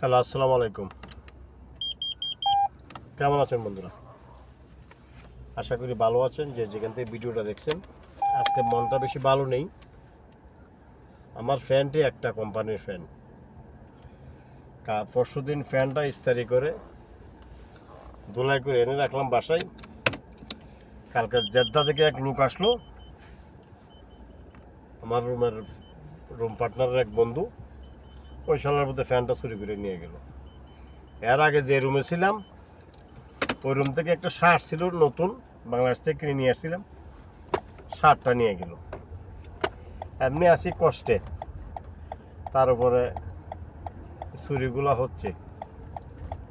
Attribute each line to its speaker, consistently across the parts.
Speaker 1: Hello, আসসালামু আলাইকুম। কেমন আছেন বন্ধুরা? আশা করি ভালো আছেন, যে যেখান থেকে ভিডিওটা দেখছেন। আজকে মনটা বেশি ভালো নেই। আমার ফ্যানটি একটা কোম্পানির ফ্যান। পরশুদিন ফ্যানটা ইস্তারি করে ধুলাই করে এনে রাখলাম বাসায়। কালকে জেদ্দা থেকে এক লোক আসলো, আমার রুম পার্টনারের এক বন্ধু। ওই সালের মধ্যে ফ্যানটা চুরি করে নিয়ে গেল। এর আগে যে রুমে ছিলাম, ওই রুম থেকে একটা শার্ট ছিল নতুন, বাংলাদেশ থেকে কিনে নিয়ে আসছিলাম। শার্টটা নিয়ে গেল। এমনি আছি কষ্টে, তার উপরে চুরিগুলো হচ্ছে।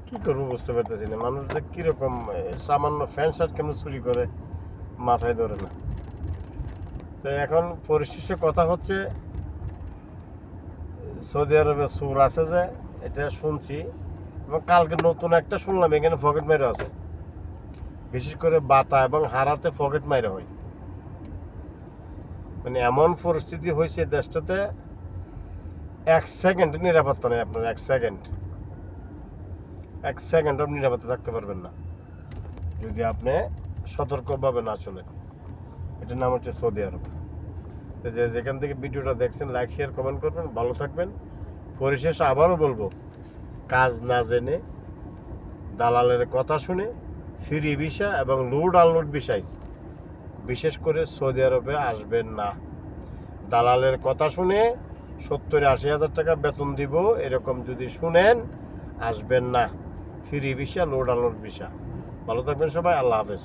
Speaker 1: কি করবো বুঝতে পারতেছি না। মানুষদের কীরকম সামান্য ফ্যান শার্ট কেমন চুরি করে মাথায় ধরে না। তো এখন পরিশেষে কথা হচ্ছে, সৌদি আরবে চোর আছে যে, এটা শুনছি। এবং কালকে নতুন একটা শুনলাম, এখানে পকেট মাইরা আছে। বিশেষ করে বাতা এবং হারাতে পকেট মাইরা হয়। মানে এমন পরিস্থিতি হয়েছে দেশটাতে, এক সেকেন্ড নিরাপত্তা নেই আপনার। এক সেকেন্ড আপনি নিরাপত্তা থাকতে পারবেন না যদি আপনি সতর্কভাবে না চলেন। এটার নাম হচ্ছে সৌদি আরব। যে যেখান থেকে ভিডিওটা দেখছেন, লাইক শেয়ার কমেন্ট করবেন, ভালো থাকবেন। পরিশেষে আবারও বলবো, কাজ না জেনে দালালের কথা শুনে ফ্রি ভিসা এবং লোড আনলোড ভিসায় বিশেষ করে সৌদি আরবে আসবেন না। দালালের কথা শুনে 70-80 হাজার টাকা বেতন দিব এরকম যদি শুনেন, আসবেন না। Free visa, load unload visa. ভালো থাকবেন সবাই। আল্লাহ হাফেজ।